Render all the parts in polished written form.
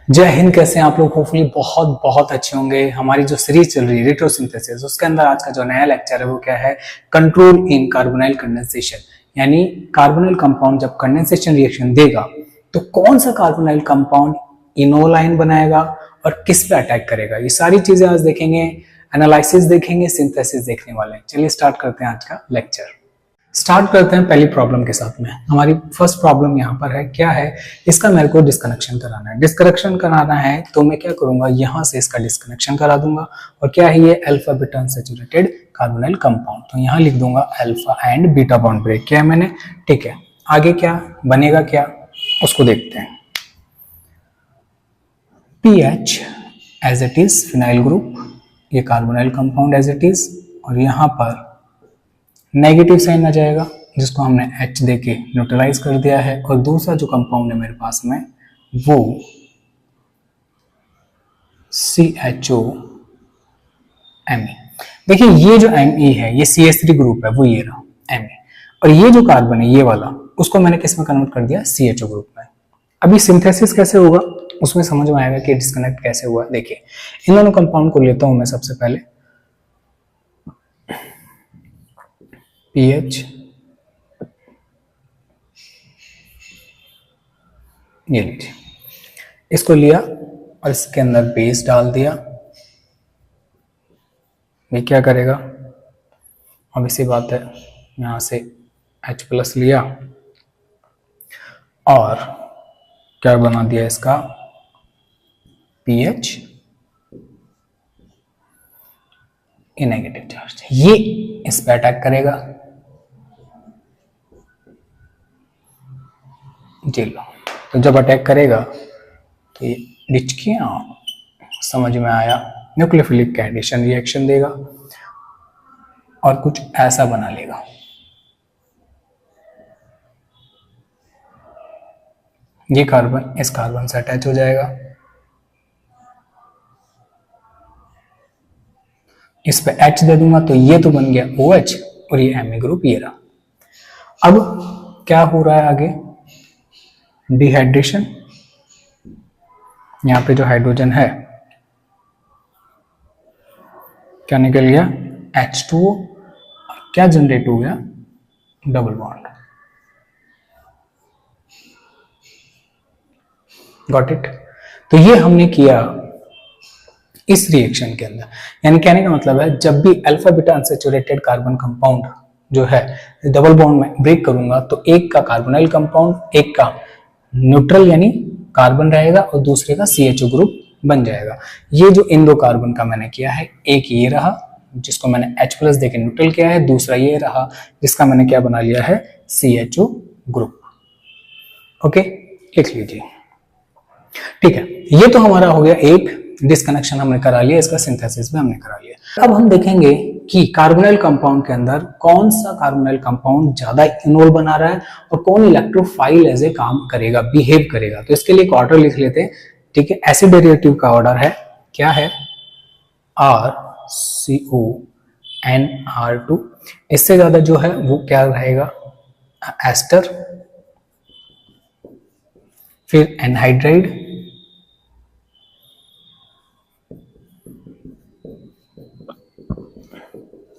जय हिंद। कैसे हैं आप लोग? होपफुली बहुत बहुत अच्छे होंगे। हमारी जो सीरीज चल रही है रेट्रोसिंथेसिस, उसके अंदर आज का जो नया लेक्चर है वो क्या है? कंट्रोल इन कार्बोनाइल कंडेंसेशन। यानी कार्बोनाइल कंपाउंड जब कंडेंसेशन रिएक्शन देगा तो कौन सा कार्बोनाइल कंपाउंड इनोल आयन बनाएगा और किस पे अटैक करेगा, ये सारी चीजें आज देखेंगे। एनालिसिस देखेंगे, सिंथेसिस देखने वाले हैं। चलिए स्टार्ट करते हैं आज का लेक्चर। स्टार्ट करते हैं पहली प्रॉब्लम के साथ में। हमारी फर्स्ट प्रॉब्लम यहाँ पर है, क्या है? इसका मेरे को डिस्कनेक्शन कराना है। डिस्कनेक्शन कराना है तो मैं क्या करूंगा, यहाँ से इसका डिस्कनेक्शन करा दूंगा। और क्या है ये? Alpha beta unsaturated carbonyl compound. तो यहाँ लिख दूंगा alpha and beta bond break किया है मैंने। ठीक है, आगे क्या बनेगा, क्या उसको देखते हैं। PH as it is phenyl group, ये carbonyl compound as it is, और यहाँ पर नेगेटिव साइन आ जाएगा जिसको हमने H देके न्यूट्रलाइज कर दिया है। और दूसरा जो कंपाउंड है मेरे पास में वो CHO Me। देखिए ये जो Me है ये CH3 ग्रुप है, वो ये रहा Me। और ये जो कार्बन है ये वाला, उसको मैंने किस में कन्वर्ट कर दिया? CHO ग्रुप में। अभी सिंथेसिस कैसे होगा उसमें समझ में आएगा कि डिस्कनेक्ट कैसे हुआ। देखिए इन दोनों कंपाउंड को लेता हूं मैं सबसे पहले। पीएच ये लीजिए, इसको लिया और इसके अंदर बेस डाल दिया। ये क्या करेगा? अब इसी बात है, यहां से H प्लस लिया और क्या बना दिया इसका? पीएच ए नेगेटिव चार्ज। ये इस पे अटैक करेगा। जी लो, तो जब अटैक करेगा तो ये डिचकियां, समझ में आया, न्यूक्लियोफिलिक एडिशन रिएक्शन देगा और कुछ ऐसा बना लेगा। ये कार्बन इस कार्बन से अटैच हो जाएगा, इस पे H दे दूंगा तो ये तो बन गया OH और ये Me ग्रुप ये रहा। अब क्या हो रहा है आगे? डिहाइड्रेशन। यहां पे जो हाइड्रोजन है क्या निकल गया? H2O। क्या जनरेट हो गया? Double bond. Got it? तो ये हमने किया इस रिएक्शन के अंदर। यानी कहने का मतलब है जब भी alpha beta unsaturated carbon compound जो है डबल बॉन्ड में ब्रेक करूंगा तो एक का कार्बोनाइल कंपाउंड, एक का न्यूट्रल यानी कार्बन रहेगा और दूसरे का CHO ग्रुप बन जाएगा। ये जो इन दो कार्बन का मैंने किया है, एक ये रहा जिसको मैंने H प्लस देके न्यूट्रल किया है, दूसरा ये रहा जिसका मैंने क्या बना लिया है? CHO group. ओके, लिख लीजिए। ठीक है, ये तो हमारा हो गया एक डिस्कनेक्शन हमने करा लिया, इसका सिंथेसिस भी हमने करा लिया। अब हम देखेंगे कि कार्बोनाइल कंपाउंड के अंदर कौन सा कार्बोनाइल कंपाउंड ज्यादा इनोल बना रहा है और कौन इलेक्ट्रोफाइल एज ए काम करेगा, बिहेव करेगा। तो इसके लिए एक ऑर्डर लिख लेते हैं। ठीक है, एसिड डेरिवेटिव का ऑर्डर है, क्या है? RCONR2। इससे ज्यादा जो है वो क्या रहेगा? एस्टर, फिर एनहाइड्राइड,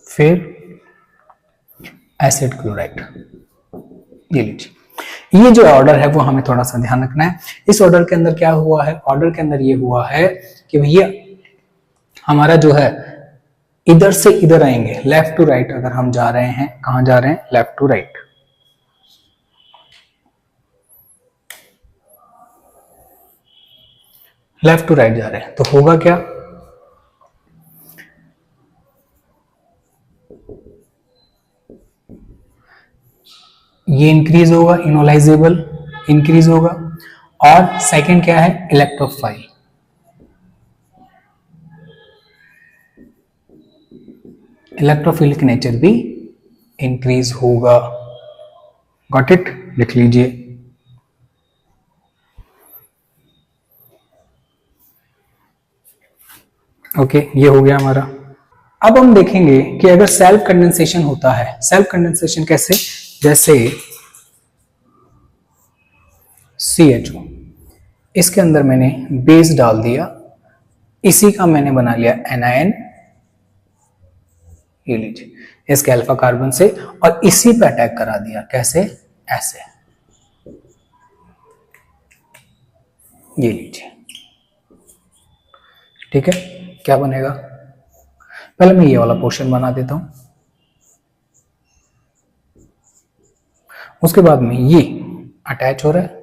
फिर एसिड क्लोराइड। ये लीजिए, ये जो ऑर्डर है वो हमें थोड़ा सा ध्यान रखना है। इस ऑर्डर के अंदर क्या हुआ है? ऑर्डर के अंदर ये हुआ है कि भैया हमारा जो है इधर से इधर आएंगे, लेफ्ट टू राइट। अगर हम जा रहे हैं, कहां जा रहे हैं? Left to right. Left to right जा रहे हैं तो होगा क्या? ये इंक्रीज होगा, इनोलाइजेबल इंक्रीज होगा। और सेकंड क्या है? इलेक्ट्रोफाइल। इलेक्ट्रोफिलिक नेचर भी इंक्रीज होगा। Got it? लिख लीजिए। ओके, ये हो गया हमारा। अब हम देखेंगे कि अगर सेल्फ कंडेंसेशन होता है, सेल्फ कंडेंसेशन कैसे? जैसे CHO, इसके अंदर मैंने बेस डाल दिया, इसी का मैंने बना लिया एनायन, ये लीजिए इसके अल्फा कार्बन से, और इसी पे अटैक करा दिया। कैसे? ऐसे, ये लीजिए। ठीक है, क्या बनेगा? पहले मैं ये वाला पोर्शन बना देता हूं, उसके बाद में ये अटैच हो रहा है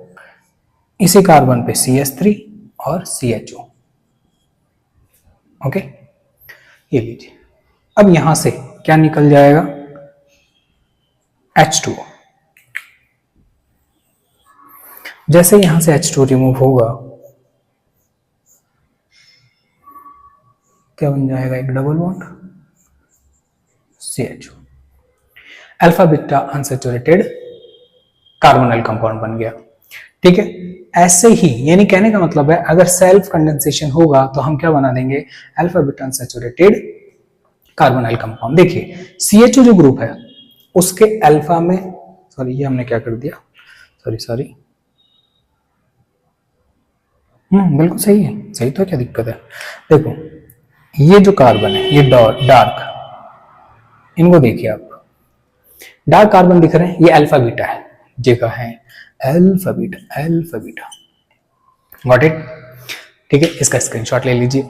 इसी कार्बन पे CH3 और CHO। ओके, ये लीजिए। अब यहां से क्या निकल जाएगा? H2O। जैसे यहां से H2 रिमूव होगा, क्या बन जाएगा? एक double bond CHO, alpha beta unsaturated carbonyl compound बन गया। ठीक है, ऐसे ही, यानी कहने का मतलब है अगर सेल्फ कंडेंसेशन होगा तो हम क्या बना देंगे? Alpha beta unsaturated carbonyl compound. देखिए CHO जो ग्रुप है उसके अल्फा में, सॉरी ये हमने क्या कर दिया, सॉरी बिल्कुल सही है, सही तो, क्या दिक्कत है? देखो ये जो कार्बन है ये डार्क, इनको देखिए आप, डार्क कार्बन दिख रहे हैं, ये अल्फा बीटा है, जगह है अल्फा बीटा। Got it? ठीक है, इसका स्क्रीनशॉट ले लीजिए।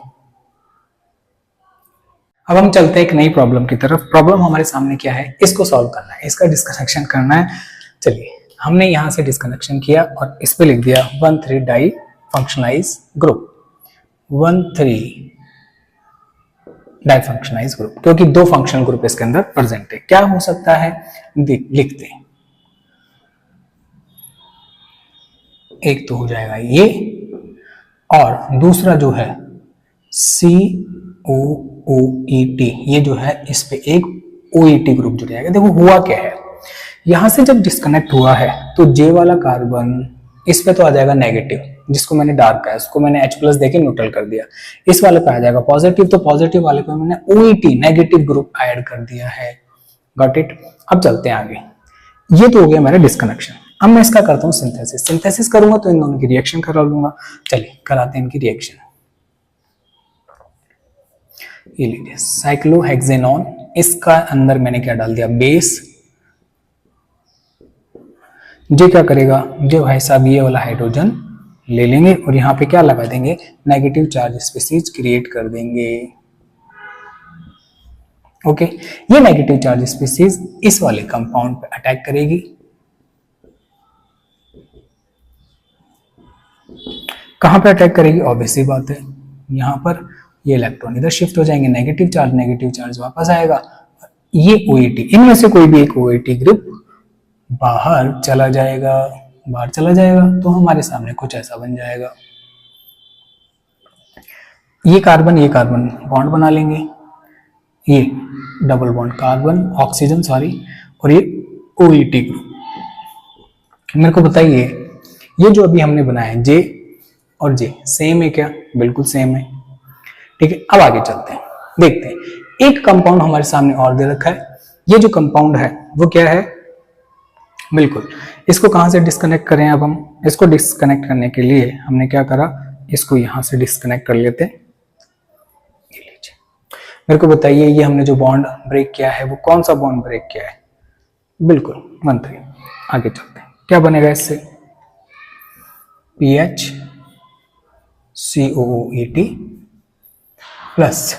अब हम चलते हैं एक नई प्रॉब्लम की तरफ। प्रॉब्लम हमारे सामने क्या है, इसको सॉल्व करना है, इसका डिस्कनेक्शन करना है। चलिए, हमने यहां से डिस्कनेक्शन किया और इस पे लिख दिया 1,3 डाई फंक्शनलाइज ग्रुप, 1,3 डाई फंक्शनलाइज ग्रुप, क्योंकि दो फंक्शनल ग्रुप इसके अंदर प्रेजेंट है। क्या हो सकता है, लिखते हैं। एक तो हो जाएगा ये, और दूसरा जो है COOET, ये जो है इस पे एक OET ग्रुप जुड़ जाएगा। देखो हुआ क्या है, यहां से जब डिस्कनेक्ट हुआ है तो J वाला कार्बन इस पे तो आ जाएगा नेगेटिव, जिसको मैंने डार्क का है उसको मैंने H+ देके न्यूट्रल कर दिया। इस वाले पे आ जाएगा पॉजिटिव, तो पॉजिटिव वाले पे मैंने OET नेगेटिव ग्रुप ऐड कर दिया है। Got it? अब चलते हैं आगे। ये तो हो गया मेरा डिस्कनेक्शन। अब मैं इसका करता हूँ सिंथेसिस करूंगा तो इन दोनों की रिएक्शन करा लूंगा। चलिए कराते हैं इनकी रिएक्शन। ये लीजिए साइक्लोहेक्सेनॉन, इसका अंदर मैंने क्या डाल दिया? बेस। जो क्या करेगा, जो भाई साहब ये वाला हाइड्रोजन ले लेंगे और यहाँ पे क्या लगा देंगे? नेगेटिव चार्ज स्पीसीज क्रिएट कर देंगे। ओके, ये नेगेटिव चार्ज स्पीसीज इस वाले कंपाउंड पे अटैक करेगी। कहां पे अटैक करेगी? ऑब्वियस सी बात है, यहां पर ये इलेक्ट्रॉन इधर शिफ्ट हो जाएंगे, नेगेटिव चार्ज वापस आएगा, ये OET, इनमें से कोई भी एक OET ग्रुप बाहर चला जाएगा। तो हमारे सामने कुछ ऐसा बन जाएगा। ये कार्बन बॉन्ड बना लेंगे, ये डबल बॉन्ड कार्बन ऑक्सीजन और ये OET ग्रुप। मेरे को बताइए ये जो अभी हमने बनाया है J और J सेम है क्या? बिल्कुल सेम है। ठीक है, अब आगे चलते हैं, देखते हैं। एक कंपाउंड हमारे सामने और दे रखा है। ये जो कंपाउंड है वो क्या है? बिल्कुल, इसको कहां से डिस्कनेक्ट करें? अब हम इसको डिस्कनेक्ट करने के लिए हमने क्या करा, इसको यहां से डिस्कनेक्ट कर लेते हैं। ये लीजिए, मेरे को बताइए ये हमने जो बॉन्ड ब्रेक किया है वो कौन सा बॉन्ड ब्रेक किया है? बिल्कुल 1,3। आगे चलते हैं, क्या बनेगा इससे? PH COOET plus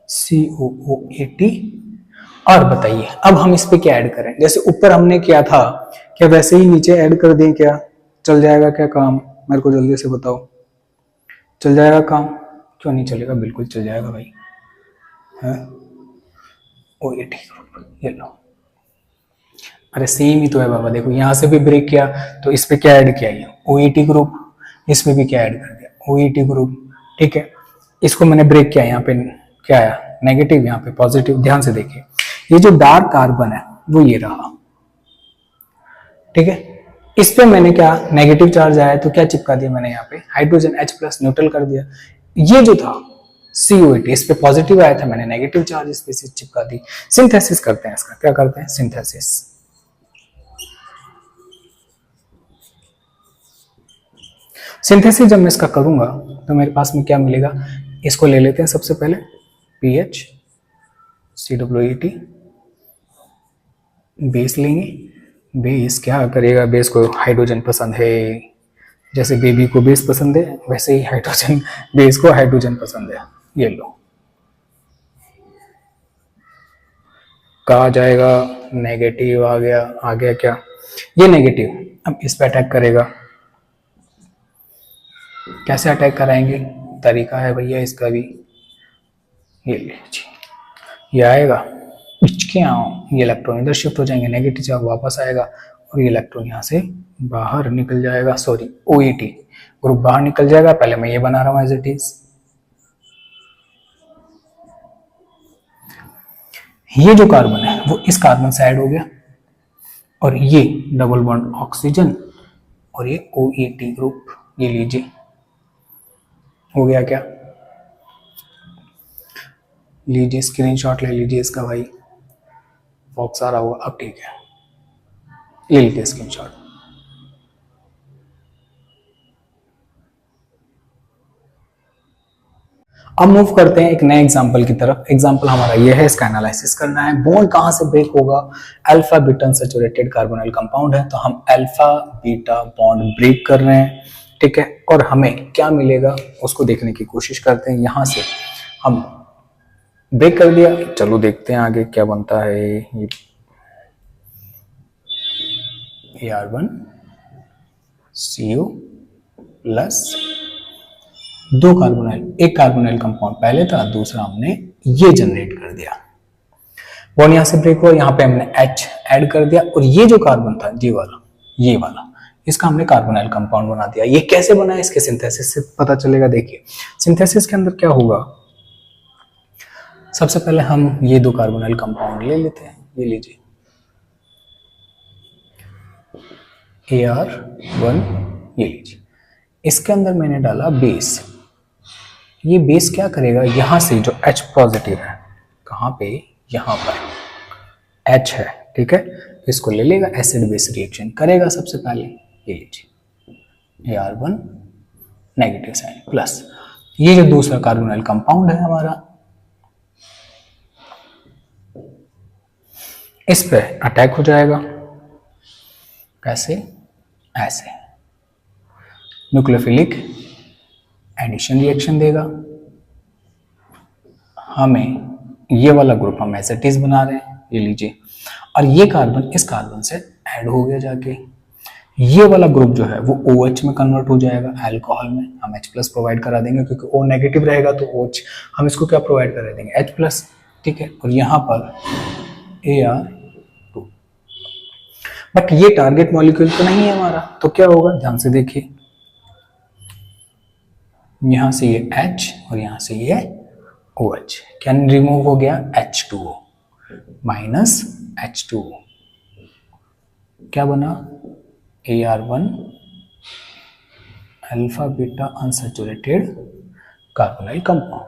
COOAT। और बताइए अब हम इस पे क्या ऐड करें? जैसे ऊपर हमने किया था, क्या वैसे ही नीचे ऐड कर दें? क्या चल जाएगा क्या काम? मेरे को जल्दी से बताओ, चल जाएगा काम? क्यों नहीं चलेगा? बिल्कुल चल जाएगा भाई, है OET ग्रुप, ये लो। अरे सेम ही तो है बाबा, देखो यहां से भी ब्रेक किया तो इस पे क्या ऐड किया? ये OET ग्रुप, इस पे भी क्या ऐड कर दिया? OET group. ठीक है, इसको मैंने ब्रेक किया, यहाँ पे क्या आया? नेगेटिव, यहाँ पे पॉजिटिव। ध्यान से देखिए, ये जो डार्क कार्बन है वो ये रहा। ठीक है, इस पे मैंने क्या नेगेटिव चार्ज आया तो क्या चिपका दिया मैंने? यहाँ पे हाइड्रोजन H+ न्यूट्रल कर दिया। ये जो था COET, इस पे पॉजिटिव आया था, मैंने नेगेटिव चार्ज इस पे चिपका दी। सिंथेसिस करते हैं इसका, क्या करते हैं? सिंथेसिस। सिंथेसिस जब मैं इसका करूंगा तो मेरे पास में क्या मिलेगा, इसको ले लेते हैं सबसे पहले पीएच COOH बेस लेंगे। बेस क्या करेगा, बेस को हाइड्रोजन पसंद है, जैसे बेबी को बेस पसंद है वैसे ही हाइड्रोजन बेस को हाइड्रोजन पसंद है। ये लो, कहा जाएगा नेगेटिव आ गया क्या, ये नेगेटिव। अब इस पे अटैक करेगा, कैसे अटैक कराएंगे, तरीका है भैया इसका भी। ये लीजिए, ये आएगा, ये इलेक्ट्रॉन इधर शिफ्ट हो जाएंगे, नेगेटिव चार्ज वापस आएगा और ये इलेक्ट्रॉन यहाँ से बाहर निकल जाएगा, सॉरी OET ग्रुप बाहर निकल जाएगा। पहले मैं ये बना रहा हूँ एज इट इज। ये जो कार्बन है वो इस कार्बन से ऐड हो गया और ये डबल बॉन्ड ऑक्सीजन और ये OET ग्रुप, ये लीजिए हो गया क्या, लीजिए स्क्रीनशॉट ले लीजिए इसका भाई, बॉक्स आ रहा होगा अब, ठीक है ले लीजिए स्क्रीनशॉट। अब मूव करते हैं एक नए एग्जांपल की तरफ। एग्जांपल हमारा ये है, इसका एनालिसिस करना है। बॉन्ड कहां से ब्रेक होगा, alpha beta unsaturated carbonyl compound है तो हम अल्फा बीटा बॉन्ड ब्रेक कर रहे हैं, ठीक है। और हमें क्या मिलेगा उसको देखने की कोशिश करते हैं। यहां से हम ब्रेक कर दिया, चलो देखते हैं आगे क्या बनता है। ये R1 CO प्लस दो कार्बोनाइल, एक कार्बोनाइल कंपाउंड पहले था, दूसरा हमने ये जनरेट कर दिया। बॉन्ड यहां से ब्रेक हुआ, यहाँ पे हमने H ऐड कर दिया और ये जो कार्बन था ये वाला इसका हमने कार्बोनाइल कंपाउंड बना दिया। ये कैसे बना, इसके सिंथेसिस से पता चलेगा। देखिए सिंथेसिस के अंदर क्या होगा, सबसे पहले हम ये दो कार्बोनाइल कंपाउंड ले लेते हैं, ये लीजिए AR1, ये लीजिए। इसके अंदर मैंने डाला बेस, ये बेस क्या करेगा, यहां से जो H पॉजिटिव है, कहां पे, यहां पर H है, ठीक है, इसको ले लेगा, एसिड बेस रिएक्शन करेगा सबसे पहले। ये लीजिए AR1 नेगेटिव साइन प्लस ये जो दूसरा कार्बोनाइल कंपाउंड है हमारा, इस पे अटैक हो जाएगा। कैसे, ऐसे न्यूक्लियोफिलिक एडिशन रिएक्शन देगा। हमें ये वाला ग्रुप हम एज इट इज बना रहे हैं, ये लीजिए, और ये कार्बन इस कार्बन से ऐड हो गया जाके। ये वाला ग्रुप जो है वो OH में कन्वर्ट हो जाएगा, अल्कोहल में हम H प्लस प्रोवाइड करा देंगे, क्योंकि O नेगेटिव रहेगा तो OH हम इसको क्या प्रोवाइड करा देंगे, H प्लस, ठीक है। और यहाँ पर AR2, बट ये टारगेट मॉलिक्यूल तो नहीं है हमारा, तो क्या होगा, ध्यान से देखिए, यहां से ये H और यहां से ये OH क्या रिमूव हो गया, H2O माइनस H2O, क्या बना AR1 alpha beta unsaturated carbonyl compound.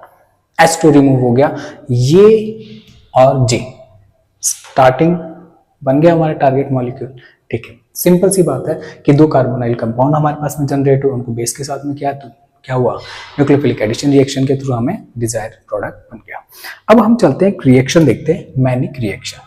H2 remove हो गया, ये और J स्टार्टिंग बन गया हमारा टारगेट मॉलिक्यूल, ठीक है। सिंपल सी बात है कि दो कार्बोनाइल कंपाउंड हमारे पास में जनरेट हुए, उनको बेस के साथ में क्या हुआ, न्यूक्लियोफिलिक एडिशन रिएक्शन के थ्रू हमें डिजायर्ड प्रोडक्ट बन गया। अब हम चलते हैं रिएक्शन देखते हैं, मैनिक रिएक्शन।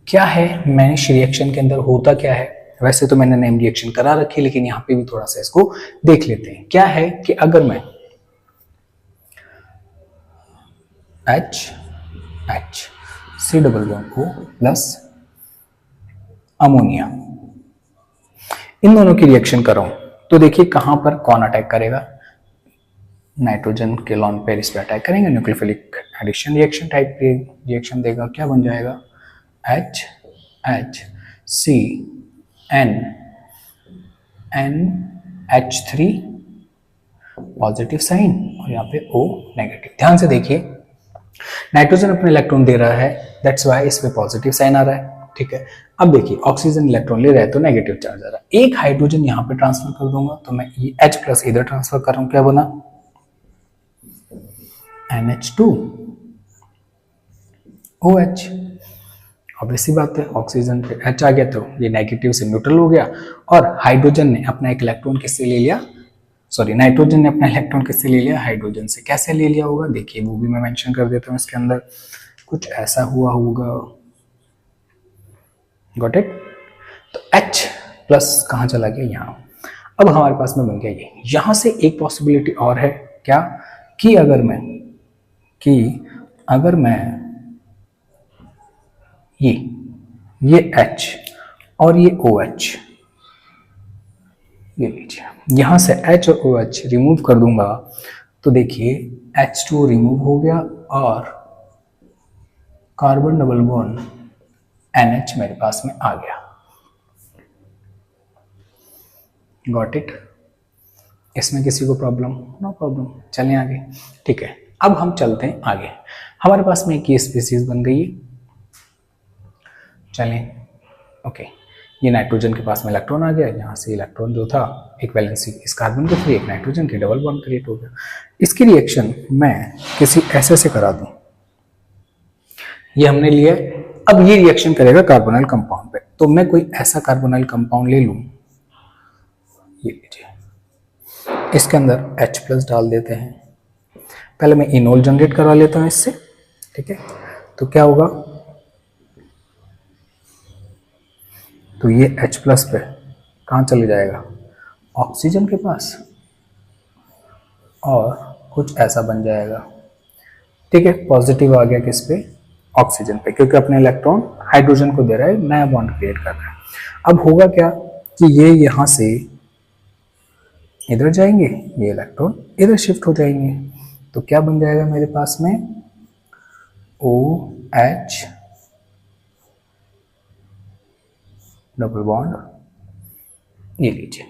क्या है मैनिक रिएक्शन के अंदर होता क्या है, वैसे तो मैंने नेम रिएक्शन करा रखी है, लेकिन यहाँ पे भी थोड़ा सा इसको देख लेते हैं। क्या है कि अगर मैं H C double bond O plus ammonia, इन दोनों की रिएक्शन कर रहा हूं, तो देखिए कहां पर कौन अटैक करेगा, नाइट्रोजन के लॉन पेयर इस पे अटैक करेंगे, nucleophilic addition reaction type reaction देगा। क्या बन जाएगा, HC NH3 पॉजिटिव साइन और यहाँ पे O नेगेटिव। ध्यान से देखिए, नाइट्रोजन अपने इलेक्ट्रॉन दे रहा है, दैट्स व्हाई इस पे पॉजिटिव साइन आ रहा है, ठीक है। अब देखिए ऑक्सीजन इलेक्ट्रॉन ले रहा है तो नेगेटिव चार्ज आ रहा है। एक हाइड्रोजन यहाँ पे ट्रांसफर कर दूंगा तो मैं ये H प्लस इधर ट्रांसफर कर रहा हूं, क्या बना NH2 OH। ऑब्वियस सी बात है, ऑक्सीजन पे H आ गया तो ये नेगेटिव से न्यूट्रल हो गया, और हाइड्रोजन ने अपना एक इलेक्ट्रॉन किससे ले लिया, सॉरी नाइट्रोजन ने अपना इलेक्ट्रॉन किससे ले लिया, हाइड्रोजन से। कैसे ले लिया होगा देखिए, वो भी मैं मेंशन कर देता हूँ इसके अंदर, कुछ ऐसा हुआ होगा। Got it. तो H प्लस कहाँ चला गया, यहाँ। अब हमारे पास में बन गया ये। यहां से एक पॉसिबिलिटी और है क्या, कि अगर मैं ये H और ये OH, ये लीजिए, यहां से H और OH रिमूव कर दूंगा तो देखिए H2 रिमूव हो गया और कार्बन डबल बॉन्ड NH मेरे पास में आ गया। Got it. इसमें किसी को प्रॉब्लम? नो प्रॉब्लम, चलें आगे। ठीक है, अब हम चलते हैं आगे। हमारे पास में एक ये स्पीसीज बन गई है, चलें ओके। ये नाइट्रोजन के पास में इलेक्ट्रॉन आ गया, यहाँ से इलेक्ट्रॉन जो था एक वैलेंसी इस कार्बन के थ्रू, एक नाइट्रोजन के, डबल बॉन्ड क्रिएट हो गया। इसकी रिएक्शन मैं किसी ऐसे से करा दूं, ये हमने लिया। अब ये रिएक्शन करेगा कार्बोनाइल कंपाउंड पे, तो मैं कोई ऐसा कार्बोनाइल कंपाउंड ले लूं, ये लीजिए, इसके अंदर H प्लस डाल देते हैं। पहले मैं इनोल जनरेट करवा लेता हूं इससे, ठीक है। तो क्या होगा, तो ये H प्लस पे कहाँ चले जाएगा, ऑक्सीजन के पास, और कुछ ऐसा बन जाएगा, ठीक है। पॉजिटिव आ गया किस पे, ऑक्सीजन पे, क्योंकि अपने इलेक्ट्रॉन हाइड्रोजन को दे रहा है, नया बॉन्ड क्रिएट कर रहा है। अब होगा क्या कि ये यहां से इधर जाएंगे, ये इलेक्ट्रॉन इधर शिफ्ट हो जाएंगे, तो क्या बन जाएगा मेरे पास में, OH डबल बॉन्ड, ये लीजिए,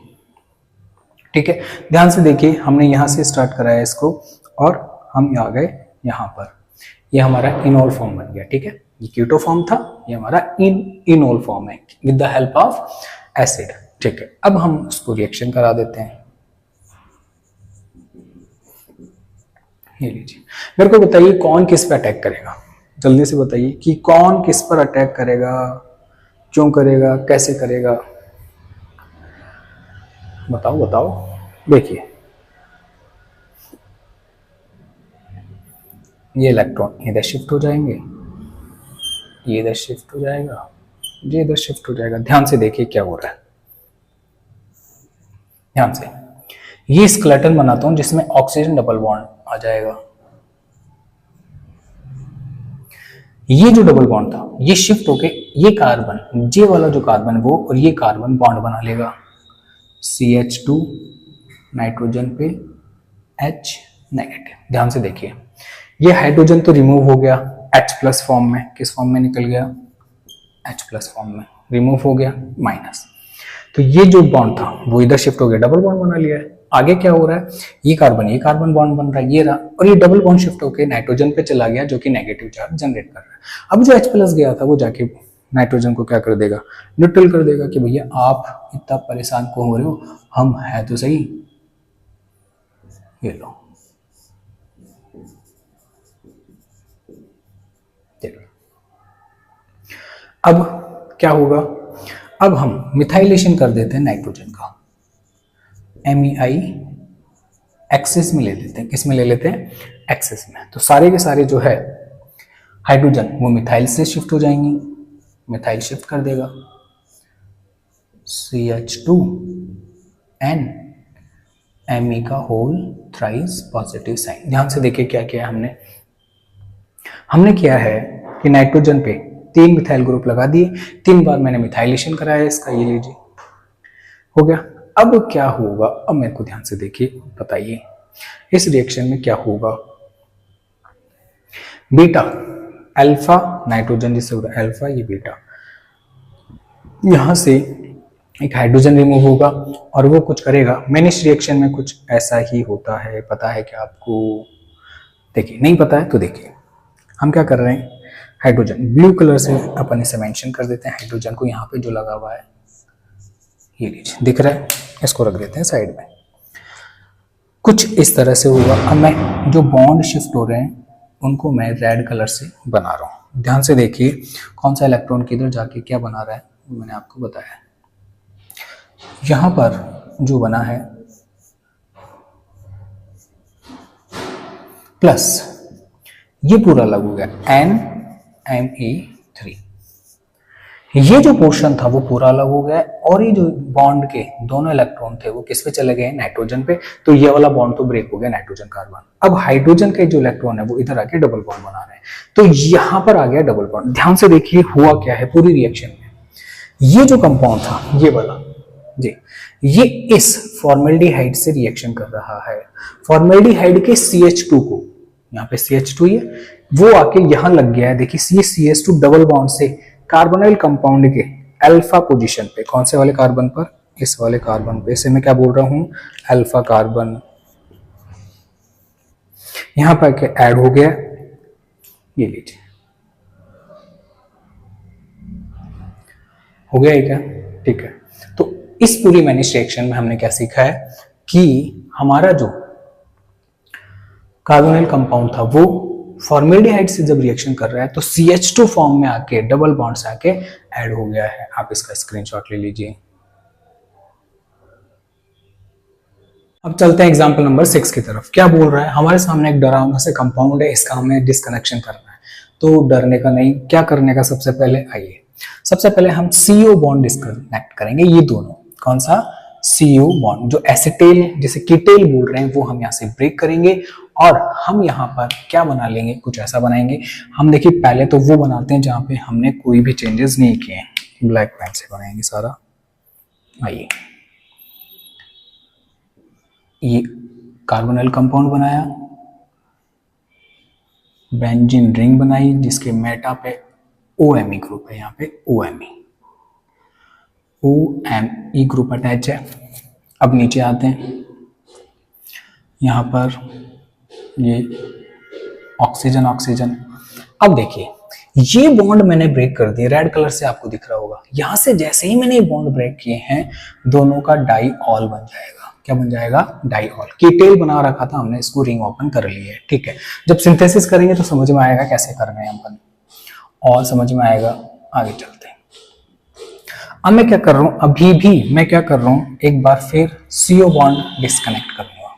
ठीक है। ध्यान से देखिए, हमने यहां से स्टार्ट कराया इसको और हम आ गए यहां पर, ये हमारा इनोल फॉर्म बन गया, ठीक है। ये कीटो फॉर्म था, ये हमारा इनोल फॉर्म है with the help of acid, ठीक है। अब हम उसको रिएक्शन करा देते हैं, ये लीजिए। मेरे को बताइए कौन किस पर अटैक करेगा, जल्दी से बताइए कि कौन किस पर अटैक करेगा, क्यों करेगा, कैसे करेगा, बताओ बताओ। देखिए ये इलेक्ट्रॉन इधर शिफ्ट हो जाएंगे, ये इधर शिफ्ट हो जाएगा, ये इधर शिफ्ट हो जाएगा। ध्यान से देखिए क्या हो रहा है, ध्यान से। ये स्केलेटन बनाता हूं जिसमें ऑक्सीजन डबल बॉन्ड आ जाएगा, ये जो डबल बॉन्ड था ये शिफ्ट होके ये कार्बन, ये वाला जो कार्बन वो और ये कार्बन बॉन्ड बना लेगा, CH2 नाइट्रोजन पे H नेगेटिव। ध्यान से देखिए, ये हाइड्रोजन तो रिमूव हो गया, H प्लस फॉर्म में, किस फॉर्म में निकल गया, H प्लस फॉर्म में रिमूव हो गया, माइनस। तो ये जो बॉन्ड था वो इधर शिफ्ट हो गया, डबल बॉन्ड बना लिया है। आगे क्या हो रहा है, ये कार्बन बॉन्ड बन रहा है, ये रहा, और ये डबल बॉन्ड शिफ्ट होकर नाइट्रोजन पे चला गया जो कि नेगेटिव चार्ज जनरेट कर रहा है। अब जो H प्लस गया था वो जाके नाइट्रोजन को क्या कर देगा, न्यूट्रल कर देगा कि भैया आप इतना परेशान क्यों हो रहे हो, हम है तो सही, ये लो। अब क्या होगा, अब हम मिथाइलेशन कर देते हैं नाइट्रोजन का, MEI एक्सिस में ले लेते हैं, किस में ले लेते हैं, एक्सिस में। तो सारे के सारे जो है हाइड्रोजन वो मिथाइल से शिफ्ट हो जाएंगे, मिथाइल शिफ्ट कर देगा, CH2N Me का होल थ्राइस पॉजिटिव साइन। ध्यान से देखिए क्या किया हमने किया है कि नाइट्रोजन पे 3 मिथाइल ग्रुप लगा दिए, 3 बार मैंने मिथाइलेशन कराया इसका, ये लीजिए हो गया। अब क्या होगा, अब मेरे को ध्यान से देखिए, बताइए इस रिएक्शन में क्या होगा, बीटा अल्फा नाइट्रोजन जिससे होगा अल्फा, ये बीटा, यहां से एक हाइड्रोजन रिमूव होगा और वो कुछ करेगा। मैंने इस रिएक्शन में कुछ ऐसा ही होता है, पता है क्या आपको, देखिए नहीं पता है तो देखिए हम क्या कर रहे हैं, हाइड्रोजन ब्लू कलर से अपन इसे मेंशन कर देते हैं, हाइड्रोजन को यहाँ पे जो लगा हुआ है ये लीजिए, दिख रहा है, इसको रख देते हैं साइड में। कुछ इस तरह से होगा। अब मैं जो बॉन्ड शिफ्ट हो रहे हैं उनको मैं रेड कलर से बना रहा हूँ, ध्यान से देखिए कौन सा इलेक्ट्रॉन किधर जाके क्या बना रहा है, मैंने आपको बताया। यहां पर जो बना है प्लस, ये पूरा अलग हो गया NMe3, ये जो पोर्शन था वो पूरा अलग हो गया, और ये जो बॉन्ड के दोनों इलेक्ट्रॉन थे वो किस पे चले गए, नाइट्रोजन पे। तो ये वाला बॉन्ड तो ब्रेक हो गया नाइट्रोजन कार्बन। अब हाइड्रोजन के जो इलेक्ट्रॉन है वो इधर आके डबल बॉन्ड बना रहे हैं, तो यहां पर आ गया डबल बॉन्ड। ध्यान से देखिए हुआ क्या है पूरी रिएक्शन में। ये जो कंपाउंड था ये वाला जी, ये इस फॉर्मेल्डिहाइड से रिएक्शन कर रहा है। फॉर्मेल्डिहाइड के CH2 को, यहाँ पे CH2 है, वो आके यहां लग गया है। देखिए ये CH2 डबल बॉन्ड से कार्बोनाइल कंपाउंड के अल्फा पोजीशन पे, कौन से वाले कार्बन पर, इस वाले कार्बन पे, इसे मैं क्या बोल रहा हूं, अल्फा कार्बन, यहां पर ऐड हो गया। ये लीजिए हो गया है क्या, ठीक है। तो इस पूरी मैनिश रिएक्शन में हमने क्या सीखा है कि हमारा जो कार्बोनाइल कंपाउंड था वो फॉर्मेल्डिहाइड से जब रिएक्शन कर रहा है तो CH2 फॉर्म में आके डबल बॉन्ड से आके ऐड हो गया है। आप इसका स्क्रीनशॉट ले लीजिए। अब चलते हैं एग्जांपल नंबर 6 की तरफ। क्या बोल रहा है, हमारे सामने एक डरावना से कंपाउंड है, इसका हमें डिस्कनेक्शन करना है। तो डरने का नहीं, क्या करने का, सबसे पहले आइए, सबसे पहले हम CO बॉन्ड डिस्कनेक्ट करेंगे। ये दोनों, कौन सा, CO बॉन्ड, जो एसिटेल जिसे कीटेल बोल रहे हैं, वो हम यहाँ से ब्रेक करेंगे और हम यहाँ पर क्या बना लेंगे, कुछ ऐसा बनाएंगे। हम देखिए पहले तो वो बनाते हैं जहाँ पे हमने कोई भी चेंजेस नहीं किए हैं। ब्लैक पेन से बनाएंगे सारा। आइए, ये कार्बोनाइल कंपाउंड बनाया, बेंजीन रिंग बनाई जिसके मेटा पे OMe ग्रुप है, यहाँ पे OMe ग्रुप अटैच है। अब नीचे आते हैं, यहाँ पर ये ऑक्सीजन ऑक्सीजन। अब देखिए ये बॉन्ड मैंने ब्रेक कर दिए, रेड कलर से आपको दिख रहा होगा। यहां से जैसे ही मैंने ये बॉन्ड ब्रेक किए हैं, दोनों का डाईऑल बन जाएगा। क्या बन जाएगा, डाईऑल। कीटेल बना रखा था हमने, इसको रिंग ओपन कर ली है, ठीक है। जब सिंथेसिस करेंगे तो समझ में आएगा कैसे करना है अपन, और समझ में आएगा। आगे चलते हैं। अब मैं क्या कर रहा हूं, अभी भी मैं क्या कर रहा हूं, एक बार फिर CO बॉन्ड डिस्कनेक्ट कर लूंगा।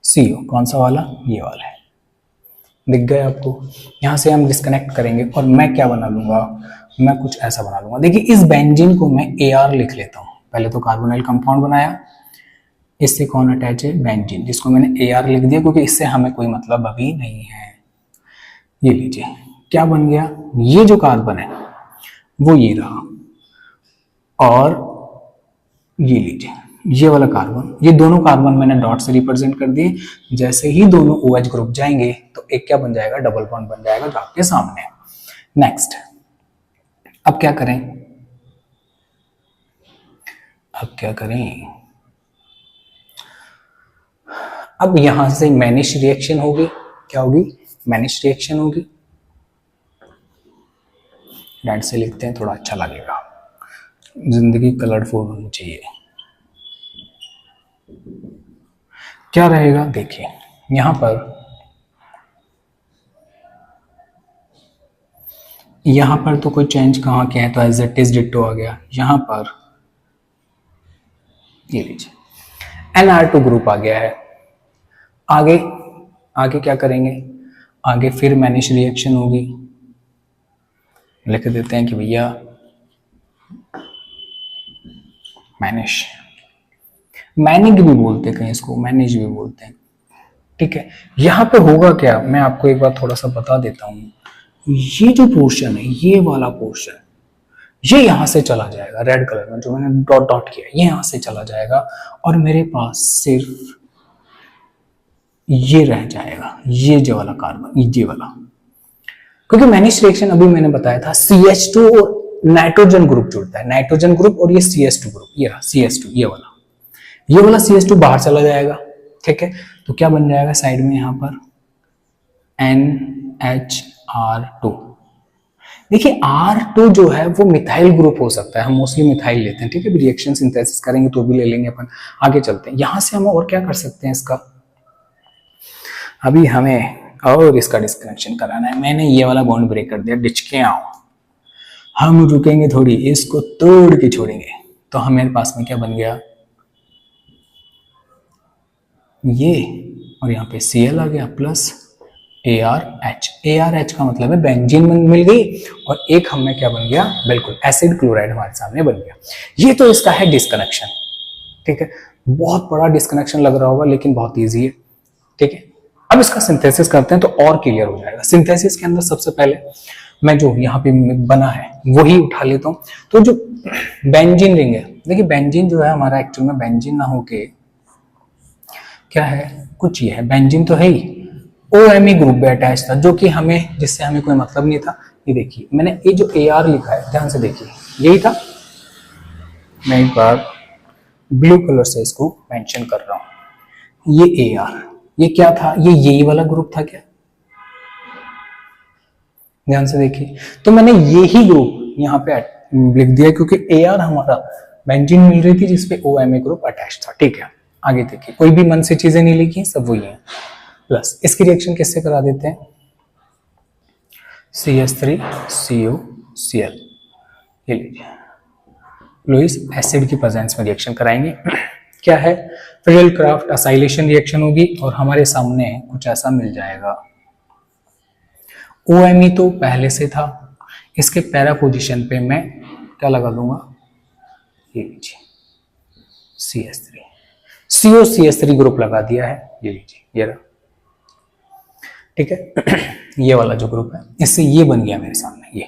CO कौन सा वाला, ये वाला है, दिख गया आपको। यहां से हम डिस्कनेक्ट करेंगे और मैं क्या बना लूंगा, मैं कुछ ऐसा बना लूंगा। देखिए इस बेंजीन को मैं AR लिख लेता हूं। पहले तो कार्बोनाइल कंपाउंड बनाया, इससे कौन अटैच है, बेंजीन, जिसको मैंने AR लिख दिया क्योंकि इससे हमें कोई मतलब अभी नहीं है। ये लीजिए क्या बन गया, ये जो कार्बन है वो ये रहा, और ये लीजिए ये वाला कार्बन, ये दोनों कार्बन मैंने डॉट से रिप्रेजेंट कर दिए। जैसे ही दोनों OH ग्रुप जाएंगे तो एक क्या बन जाएगा, डबल बॉन्ड बन जाएगा जो आपके सामने है। नेक्स्ट, अब क्या करें, अब क्या करें, अब यहां से मैनिश रिएक्शन होगी। क्या होगी, मैनिश रिएक्शन होगी। रेड से लिखते हैं, थोड़ा अच्छा लगेगा, जिंदगी कलरफुल होनी चाहिए। क्या रहेगा, देखिए यहां पर तो कोई चेंज कहां किया है, तो एज इट इज डिट्टो आ गया। यहां पर ये लीजिए NR2 ग्रुप आ गया है। आगे आगे क्या करेंगे, आगे फिर मैनिश रिएक्शन होगी। लिख देते हैं कि भैया मैनिश, मैनिक भी बोलते हैं, कहीं इसको मैनिज भी बोलते हैं, ठीक है। यहां पे होगा क्या, मैं आपको एक बार थोड़ा सा बता देता हूं। ये जो पोर्शन है, ये वाला पोर्शन, ये यहां से चला जाएगा, रेड कलर में जो मैंने डॉट डॉट किया, ये यहां से चला जाएगा और मेरे पास सिर्फ ये रह जाएगा, ये जो वाला कार्बन, ये वाला। क्योंकि मैनिश रिएक्शन अभी मैंने बताया था CH2 और नाइट्रोजन ग्रुप जुड़ता है, नाइट्रोजन ग्रुप और ये CH2 ग्रुप, ये रहा CH2, ये वाला CH2 बाहर चला जाएगा, ठीक है। तो क्या बन जाएगा साइड में, यहां पर NHR2। देखिए R2 जो है वो मिथाइल ग्रुप हो सकता है, हम मोस्टली मिथाइल लेते हैं, ठीक है। रिएक्शन सिंथेसिस करेंगे तो भी ले लेंगे अपन। आगे चलते हैं, यहां से हम और क्या कर सकते हैं इसका, अभी हमें और इसका डिस्कनेक्शन कराना है। मैंने ये वाला बॉन्ड ब्रेक कर दिया, डिचके आओ, हम रुकेंगे थोड़ी, इसको तोड़ के छोड़ेंगे। तो हमारे पास में क्या बन गया, ये, और यहाँ पे Cl आ गया प्लस ArH। ArH का मतलब है बेंजीन मिल गई, और एक हमें क्या बन गया, बिल्कुल एसिड क्लोराइड हमारे सामने बन गया। ये तो इसका है डिस्कनेक्शन, ठीक है। बहुत बड़ा डिस्कनेक्शन लग रहा होगा लेकिन बहुत इजी है, ठीक है। अब इसका सिंथेसिस करते हैं तो और क्लियर हो जाएगा। सिंथेसिस के अंदर सबसे पहले मैं जो यहाँ पे बना है वही उठा लेता हूँ। तो जो बेंजीन रिंग है, देखिए बेंजीन जो है हमारा एक्चुअल में बेंजीन ना होके क्या है, कुछ ये है, बेंजीन तो है ही, OMe ग्रुप पे अटैच था, जो कि हमें, जिससे हमें कोई मतलब नहीं था। ये देखिए मैंने ये जो AR लिखा है, ध्यान से देखिए, यही था। मैं एक बार ब्लू कलर से इसको मेंशन कर रहा हूं, ये AR, ये क्या था, ये यही वाला ग्रुप था क्या, ध्यान से देखिए। तो मैंने यही ग्रुप यहाँ पे लिख दिया क्योंकि AR हमारा बेंजीन मिल रही थी जिसपे OMe ग्रुप अटैच था, ठीक है। आगे देखिए, कोई भी मन से चीजें नहीं लिखी, सब वही है। प्लस इसकी रिएक्शन किससे करा देते हैं, CH3COCl, ये लीजिए, लुईस एसिड की प्रेजेंस में रिएक्शन कराएंगे। क्या है, फिडेल क्राफ्ट असाइलेशन रिएक्शन होगी और हमारे सामने कुछ ऐसा मिल जाएगा। OMe तो पहले से था, इसके पैरा पोजीशन पे मैं क्या लगा दूंगा, ये लीजिए CH3, COCH3 ग्रुप लगा दिया है, ये लीजिए, ये रहा, ठीक है। ये वाला जो ग्रुप है, इससे ये बन गया मेरे सामने ये।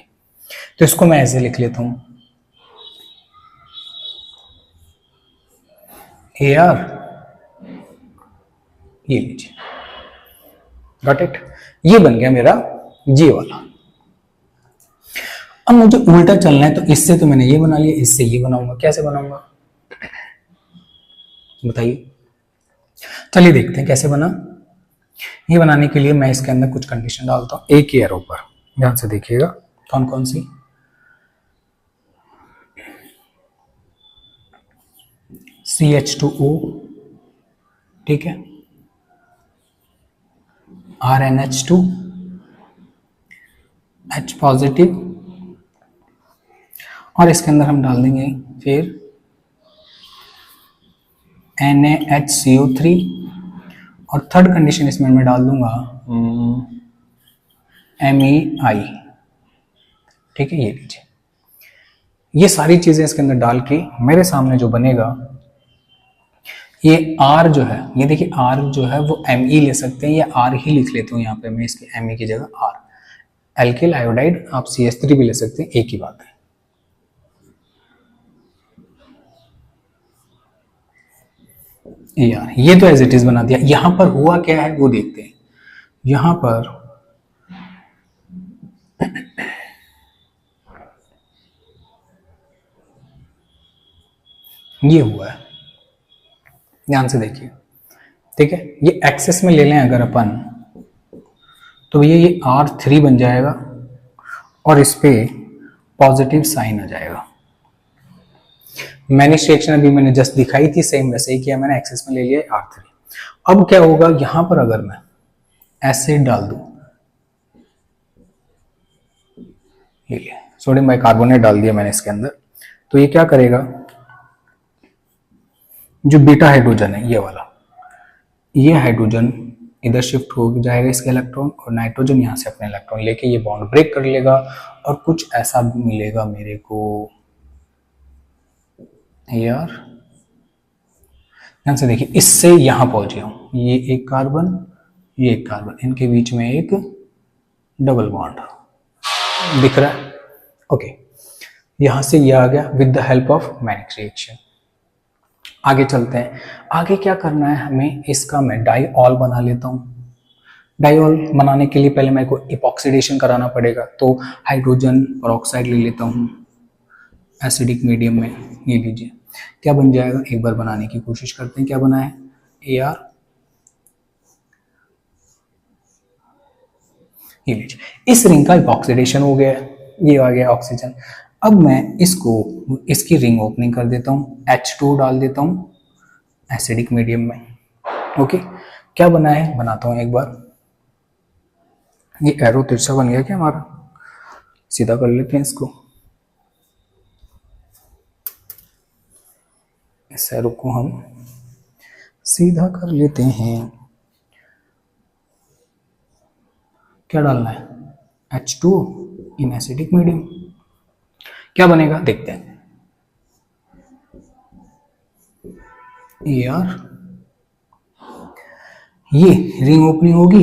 तो इसको मैं ऐसे लिख लेता हूं, AR, ये लीजिए, गॉट इट, ये बन गया मेरा ये वाला। अब मुझे उल्टा चलना है, तो इससे तो मैंने ये बना लिया, इससे ये बनाऊंगा। कैसे बनाऊंगा बताइए, चलिए देखते हैं कैसे बना। ये बनाने के लिए मैं इसके अंदर कुछ कंडीशन डालता हूं, एक ही एरो पर, ध्यान से देखिएगा कौन कौन सी। CH2O, ठीक है, RNH2, H पॉजिटिव, और इसके अंदर हम डाल देंगे फिर NaHCO3, और थर्ड कंडीशन इसमें मैं डाल दूंगा MEI, ठीक है। ये लीजिए, ये सारी चीजें इसके अंदर डाल के मेरे सामने जो बनेगा, ये R जो है, ये देखिए R जो है वो Me ले सकते हैं, या R ही लिख लेता हूँ यहाँ पे मैं, इसके Me की जगह R। एल्किल आयोडाइड आप CH3 भी ले सकते हैं, एक ही बात है। यार ये तो एज इट इज बना दिया। यहां पर हुआ क्या है वो देखते हैं। यहां पर ये हुआ है, ध्यान से देखिए, ठीक है। ये एक्सेस में ले लें अगर अपन, तो ये R3 बन जाएगा और इस पे पॉजिटिव साइन आ जाएगा। मैंने रिएक्शन अभी मैंने जस्ट दिखाई थी, सेम वैसे ही किया मैंने, एक्सेस में ले लिया R3। अब क्या होगा, यहां पर अगर मैं एसिड डाल दूं, ये सोडियम बाइकार्बोनेट डाल दिया मैंने इसके अंदर, तो ये क्या करेगा, जो बीटा हाइड्रोजन है ये वाला, ये हाइड्रोजन इधर शिफ्ट हो जाएगा इसके इलेक्ट्रॉन, और नाइट्रोजन यहां से अपने इलेक्ट्रॉन लेके ये बॉन्ड ब्रेक कर लेगा, और कुछ ऐसा मिलेगा मेरे को। यार ध्यान से देखिए, इससे यहां पहुंच गया हूं, ये एक कार्बन, ये एक कार्बन, इनके बीच में एक डबल बॉन्ड दिख रहा है, ओके। यहां से ये आ गया with the help of manic reaction. आगे चलते हैं, आगे क्या करना है हमें, इसका मैं डाइऑल बना लेता हूं। डाइऑल बनाने के लिए पहले मेरे को इपॉक्सीडेशन कराना पड़ेगा, तो हाइड्रोजन पेरोक्साइड ले लेता हूं एसिडिक मीडियम में, ये लीजिए, क्या बन जाएगा, एक बार बनाने की कोशिश करते हैं, क्या बना है, AR, ये लीजिए, इस रिंग का इपॉक्सीडेशन हो गया, ये आ गया ऑक्सीजन। अब मैं इसको, इसकी रिंग ओपनिंग कर देता हूँ, H2 डाल देता हूँ एसिडिक मीडियम में, ओके। क्या बना है, बनाता हूँ एक बार, ये एरो तिरछा बन गया क्या हमारा, सीधा कर लेते हैं इसको। इस एरो को हम सीधा कर लेते हैं। क्या डालना है, H2 इन एसिडिक मीडियम। क्या बनेगा देखते हैं। AR, ये रिंग ओपनिंग होगी,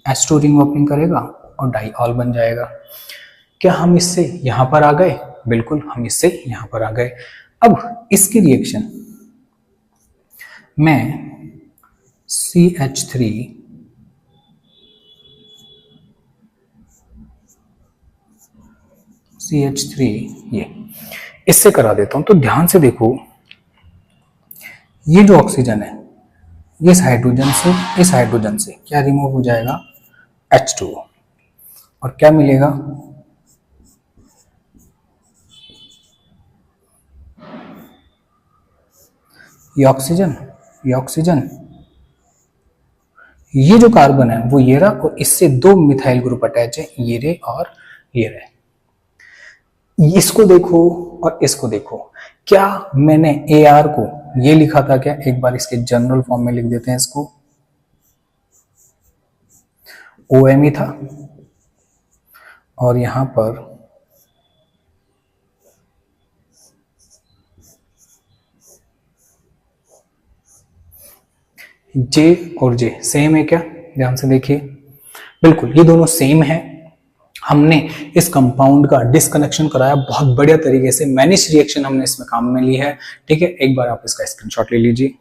H2 रिंग ओपनिंग करेगा और डाइऑल बन जाएगा। क्या हम इससे यहां पर आ गए, बिल्कुल हम इससे यहां पर आ गए। अब इसकी रिएक्शन मैं CH3 ये इससे करा देता हूं। तो ध्यान से देखो, ये जो ऑक्सीजन है इस हाइड्रोजन से क्या रिमूव हो जाएगा, H2, और क्या मिलेगा, ये ऑक्सीजन, ये जो कार्बन है वो ये रहा, और इससे दो मिथाइल ग्रुप अटैच है, ये रे और ये रे। इसको देखो और इसको देखो, क्या मैंने AR को ये लिखा था क्या, एक बार इसके जनरल फॉर्म में लिख देते हैं इसको, OMe था, और यहां पर J और J सेम है क्या, ध्यान से देखिए, बिल्कुल ये दोनों सेम है। हमने इस कंपाउंड का डिस्कनेक्शन कराया बहुत बढ़िया तरीके से, मैनिश रिएक्शन हमने इसमें काम में ली है। ठीक है, एक बार आप इसका स्क्रीनशॉट ले लीजिए।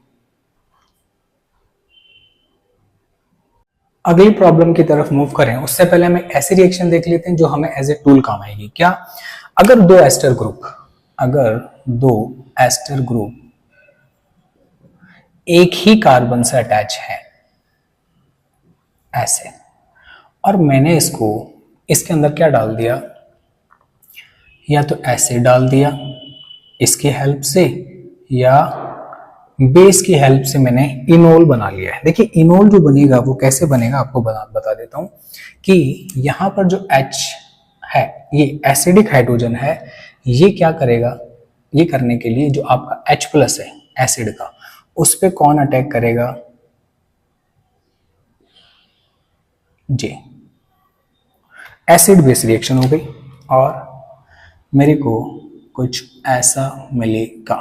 अगली प्रॉब्लम की तरफ मूव करें उससे पहले हमें ऐसी रिएक्शन देख लेते हैं जो हमें एज ए टूल काम आएगी। क्या, अगर दो एस्टर ग्रुप एक ही कार्बन से अटैच है ऐसे, और मैंने इसको इसके अंदर क्या डाल दिया, या तो एसिड डाल दिया इसकी हेल्प से, या बेस की हेल्प से मैंने इनोल बना लिया है। देखिए इनोल जो बनेगा वो कैसे बनेगा आपको बता देता हूं, कि यहां पर जो H है ये एसिडिक हाइड्रोजन है, ये क्या करेगा, ये करने के लिए जो आपका H+ है एसिड का, उस पे कौन अटैक करेगा, J। एसिड बेस रिएक्शन हो गई और मेरे को कुछ ऐसा मिलेगा।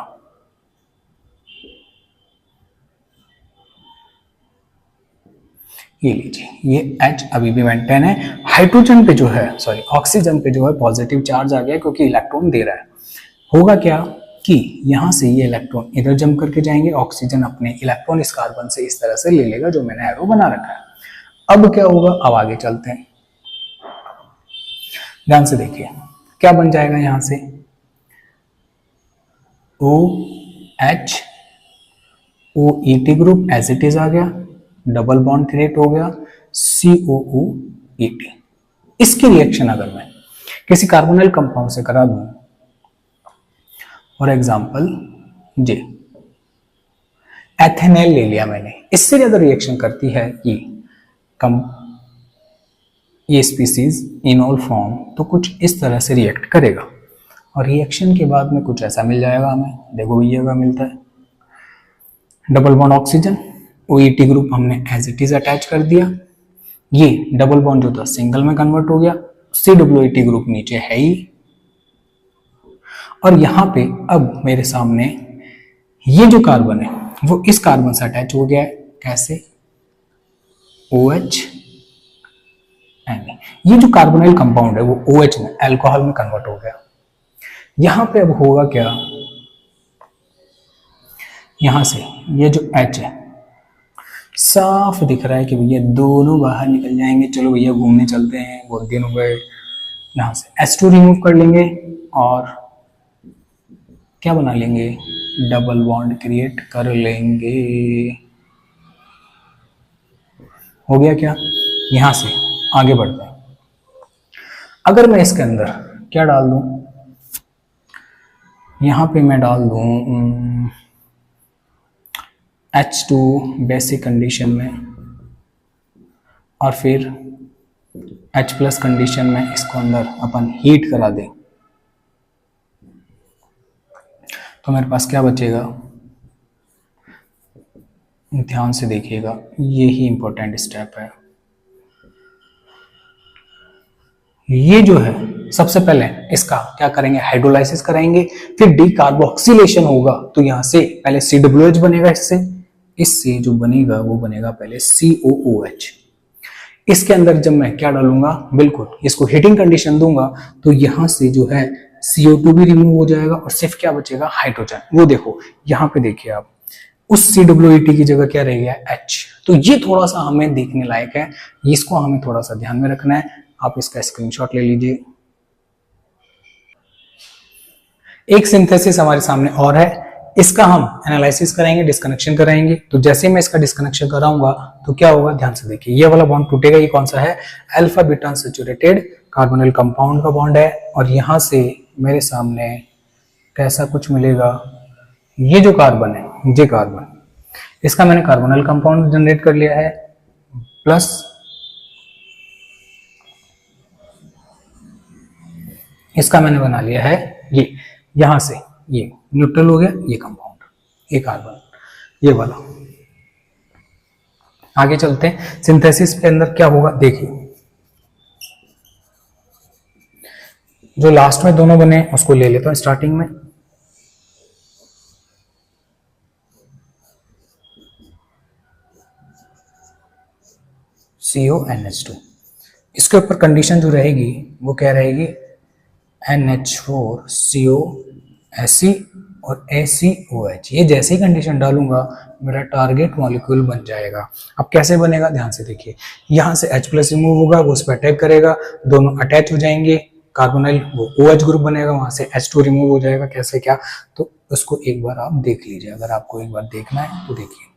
ये लीजिए, ये H अभी भी मेंटेन है, हाइड्रोजन पे जो है सॉरी ऑक्सीजन पे जो है पॉजिटिव चार्ज आ गया क्योंकि इलेक्ट्रॉन दे रहा है। होगा क्या कि यहां से ये इलेक्ट्रॉन इधर जंप करके जाएंगे, ऑक्सीजन अपने इलेक्ट्रॉन इस कार्बन से इस तरह से ले लेगा जो मैंने एरो बना रखा है। अब क्या होगा, अब आगे चलते हैं, ध्यान से देखिए क्या बन जाएगा, यहां से OH OET group as it is आ गया, डबल बॉन्ड क्रिएट हो गया COOET। इसकी रिएक्शन अगर मैं किसी कार्बोनिल कंपाउंड से करा दूं, फॉर एग्जांपल J, एथेनॉल ले लिया मैंने, इससे ज्यादा रिएक्शन करती है ये स्पीसीज इनोल फॉर्म, तो कुछ इस तरह से रिएक्ट करेगा और रिएक्शन के बाद में कुछ ऐसा मिल जाएगा हमें। देखो भैया मिलता है double bond oxygen, OET group हमने एज इट इज अटैच कर दिया, ये डबल बॉन्ड जो था सिंगल में कन्वर्ट हो गया, COOET ग्रुप नीचे है ही, और यहां पे अब मेरे सामने ये जो कार्बन है वो इस कार्बन से अटैच हो गया है, कैसे, OH Na। ये जो कार्बोनिल कंपाउंड है वो OH में अल्कोहल में कन्वर्ट हो गया। यहां पे अब होगा क्या, यहां से ये जो H है साफ दिख रहा है कि भैया दोनों बाहर निकल जाएंगे, चलो भैया घूमने चलते हैं, बहुत दिन हो गए। यहां से H2 रिमूव कर लेंगे और क्या बना लेंगे, डबल बॉन्ड क्रिएट कर लेंगे। हो गया क्या, यहां से आगे बढ़ते हैं। अगर मैं इसके अंदर क्या डाल दूं, यहां पे मैं डाल दूं H2 बेसिक कंडीशन में, और फिर H प्लस कंडीशन में इसको अंदर अपन हीट करा दें तो मेरे पास क्या बचेगा, ध्यान से देखिएगा, यही इंपॉर्टेंट स्टेप है। ये जो है सबसे पहले इसका क्या करेंगे, हाइड्रोलाइसिस कराएंगे, फिर डीकार्बोक्सिलेशन होगा तो यहां से पहले COOH बनेगा, इससे जो बनेगा वो बनेगा पहले COOH। इसके अंदर जब मैं क्या डालूंगा, बिल्कुल इसको हीटिंग कंडीशन दूंगा तो यहां से जो है CO2 भी रिमूव हो जाएगा और सिर्फ क्या बचेगा, हाइड्रोजन। वो देखो यहाँ पे देखिए आप, उस COOT की जगह क्या रह गया, H। तो ये थोड़ा सा हमें देखने लायक है, इसको हमें थोड़ा सा ध्यान में रखना है। आप इसका स्क्रीनशॉट ले लीजिए। एक सिंथेसिस हमारे सामने और है, इसका हम एनालिसिस कराएंगे, डिस्कनेक्शन कराएंगे। तो जैसे मैं इसका डिस्कनेक्शन कराऊंगा तो क्या होगा, ध्यान से देखिए, ये वाला बॉन्ड टूटेगा। ये कौन सा है, alpha beta unsaturated carbonyl compound का बॉन्ड है। और यहां से मेरे सामने कैसा कुछ मिलेगा, ये जो कार्बन है, ये कार्बन, इसका मैंने कार्बोनिल कंपाउंड जनरेट कर लिया है, प्लस इसका मैंने बना लिया है ये, यहां से ये न्यूट्रल हो गया, ये कंपाउंड, ये कार्बन, ये वाला। आगे चलते हैं, सिंथेसिस के अंदर क्या होगा देखिए, जो लास्ट में दोनों बने उसको ले लेता हूं स्टार्टिंग में। CONH2, इसके ऊपर कंडीशन जो रहेगी वो क्या रहेगी, NH4CO और ACOH। ये जैसे ही कंडीशन डालूंगा मेरा टारगेट मॉलिक्यूल बन जाएगा। अब कैसे बनेगा, ध्यान से देखिए, यहां से H प्लस रिमूव होगा, वो उस पर अटैक करेगा, दोनों अटैच हो जाएंगे, कार्बोनिल वो OH ग्रुप बनेगा, वहां से H2 रिमूव हो जाएगा। कैसे क्या, तो उसको एक बार आप देख लीजिए, अगर आपको एक बार देखना है तो देखिए।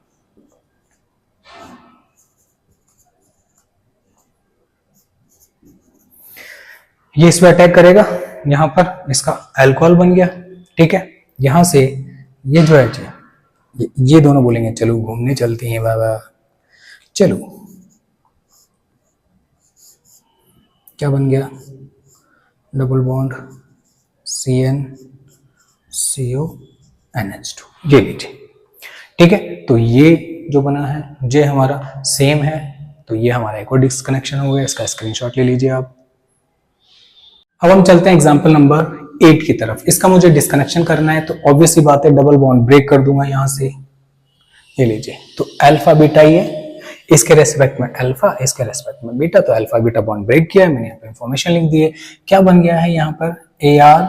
ये इस पर अटैक करेगा, यहां पर इसका अल्कोहल बन गया, ठीक है। यहां से ये जो है ये दोनों बोलेंगे चलो घूमने चलते हैं बाबा, चलो, क्या बन गया, डबल बॉन्ड CnCONH2, ये लीजिए, ठीक है। तो ये जो बना है ये हमारा सेम है, तो ये हमारा एक और डिस्कनेक्शन हो गया, इसका स्क्रीनशॉट ले लीजिए आप। अब हम चलते हैं एग्जाम्पल नंबर 8 की तरफ। इसका मुझे डिस्कनेक्शन करना है तो ऑब्वियसली बात है, डबल बॉन्ड ब्रेक कर दूंगा यहां से, ये लीजिए। तो अल्फा बीटा, ये इसके रेस्पेक्ट में अल्फा, इसके रेस्पेक्ट में बीटा, तो अल्फा बीटा बॉन्ड ब्रेक किया है, मैंने यहाँ पे इंफॉर्मेशन लिख दी है। क्या बन गया है यहाँ पर, AR,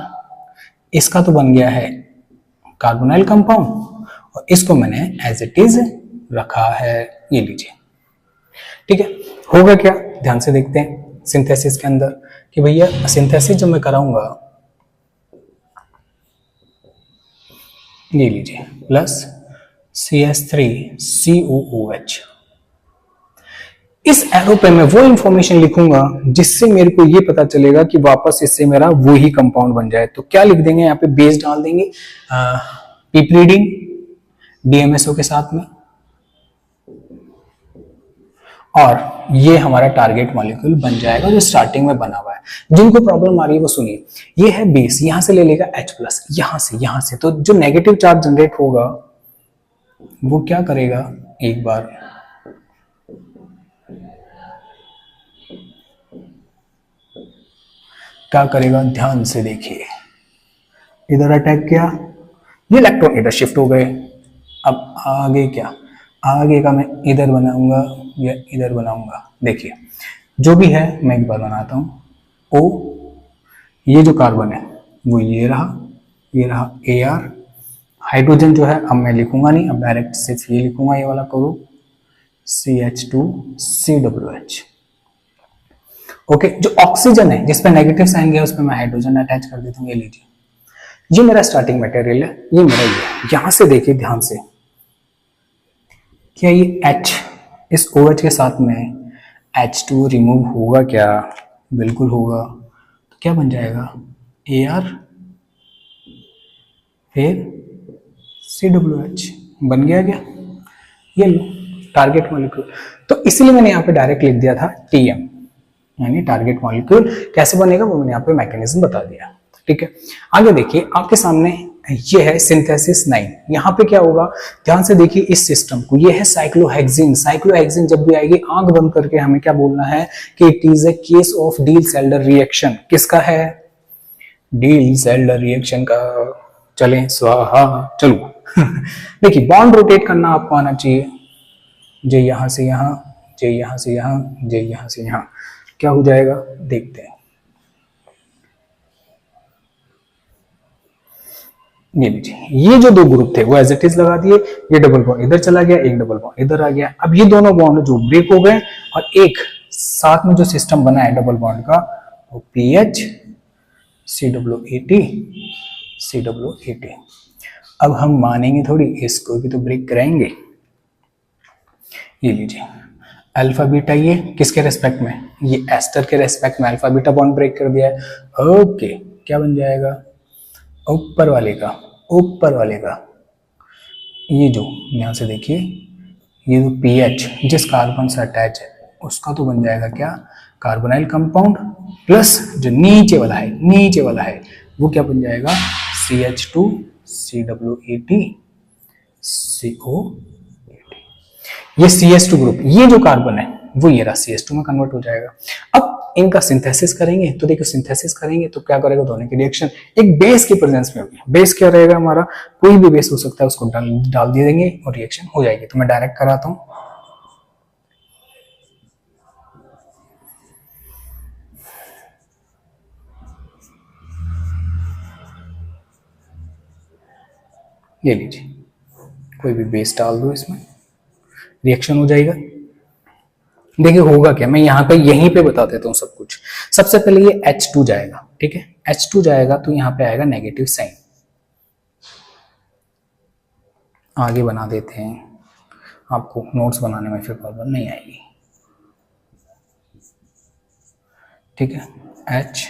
इसका तो बन गया है कार्बोनिल कंपाउंड, और इसको मैंने एज इट इज रखा है, ये लीजिए, ठीक है। होगा क्या, ध्यान से देखते हैं सिंथेसिस के अंदर कि भैया सिंथेसिस जब मैं कराऊंगा, ये लीजिए, प्लस CH3COOH, इस एरो पे मैं वो इंफॉर्मेशन लिखूंगा जिससे मेरे को ये पता चलेगा कि वापस इससे मेरा वो ही कंपाउंड बन जाए। तो क्या लिख देंगे यहाँ पे, बेस डाल देंगे, पिपरीडिन DMSO के साथ में, और ये हमारा टारगेट मॉलिक्यूल बन जाएगा जो स्टार्टिंग में बना हुआ है। जिनको प्रॉब्लम आ रही है वो सुनिए, ये है बेस, यहां से ले लेगा H प्लस, यहां से, तो जो नेगेटिव चार्ज जनरेट होगा वो क्या करेगा, एक बार क्या करेगा, ध्यान से देखिए, इधर अटैक किया, ये इलेक्ट्रॉन इधर शिफ्ट हो गए। अब आगे क्या, आगे का मैं इधर बनाऊंगा या इधर बनाऊंगा, देखिए जो भी है मैं एक बार बनाता हूं। O, ये जो कार्बन है वो ये रहा AR, हाइड्रोजन जो है अब मैं लिखूंगा नहीं, अब डायरेक्ट सिर्फ ये लिखूंगा, ये वाला करो CH2COOH। ओके, जो ऑक्सीजन है जिस पे नेगेटिव साइन गया उस पर मैं हाइड्रोजन अटैच कर देता हूँ, ये लीजिए, ये मेरा स्टार्टिंग मटेरियल है, ये मेरा ये। यहां से देखिए ध्यान से, क्या ये H इस OH के साथ में H2 रिमूव होगा क्या, बिल्कुल होगा। तो क्या बन जाएगा, AR फिर COOH, बन गया क्या, ये लो टारगेट मॉलिक्यूल। तो इसलिए मैंने यहाँ पे डायरेक्ट लिख दिया था TM, यानी टारगेट मॉलिक्यूल कैसे बनेगा वो मैंने यहाँ पे मैकेनिज्म बता दिया। ठीक है, आगे देखिए आपके सामने ये है सिंथेसिस 9। यहाँ पे क्या होगा, ध्यान से देखिए इस सिस्टम को, ये है साइक्लोहेक्सिन। साइक्लोहेक्सिन जब भी आएगी आंख बंद करके हमें क्या बोलना है कि it is a case of Diels Alder reaction. किसका है, डील-सेल्डर रिएक्शन का। चलें स्वाहा, चलो देखिए बॉन्ड रोटेट करना आपको आना चाहिए, जे यहां से यहां, जे यहां से यहां, जे यहां से यहां, क्या हो जाएगा देखते हैं। ये लीजिए, ये जो दो ग्रुप थे वो एज इट इज लगा दिए, ये डबल बॉन्ड इधर चला गया, एक डबल बॉन्ड इधर आ गया। अब ये दोनों बॉन्ड जो ब्रेक हो गए और एक साथ में जो सिस्टम बना है डबल बॉन्ड का वो पीएच COO80 COO80। अब हम मानेंगे थोड़ी, इसको भी तो ब्रेक कराएंगे। ये लीजिए अल्फा बीटा, ये किसके रेस्पेक्ट में, ये एस्टर के रेस्पेक्ट में अल्फा बीटा बॉन्ड ब्रेक कर दिया है। ओके, क्या बन जाएगा, ऊपर वाले का, ऊपर वाले का ये जो यहां से देखिए ये जो पीएच जिस कार्बन से अटैच है उसका तो बन जाएगा क्या, कार्बोनाइल कंपाउंड, प्लस जो नीचे वाला है, नीचे वाला है वो क्या बन जाएगा, CH2 COO80 CO80। ये CH2 ग्रुप, ये जो कार्बन है वो ये रहा CH2 में कन्वर्ट हो जाएगा। अब इनका सिंथेसिस करेंगे तो देखो, सिंथेसिस करेंगे तो क्या करेगा, दोनों की रिएक्शन एक बेस की प्रेजेंस में होगी। बेस क्या रहेगा हमारा, कोई भी बेस हो सकता है, उसको डाल दे देंगे और रिएक्शन हो जाएगी। तो मैं डायरेक्ट कराता हूं, ये लीजिए कोई भी बेस डाल दो, इसमें रिएक्शन हो जाएगा। देखिए होगा क्या, मैं यहाँ पे यहीं पे बता देता हूँ सब कुछ। सबसे पहले ये H2 जाएगा, ठीक है, H2 जाएगा तो यहाँ पे आएगा नेगेटिव साइन। आगे बना देते हैं, आपको नोट्स बनाने में फिर प्रॉब्लम नहीं आएगी। ठीक है, H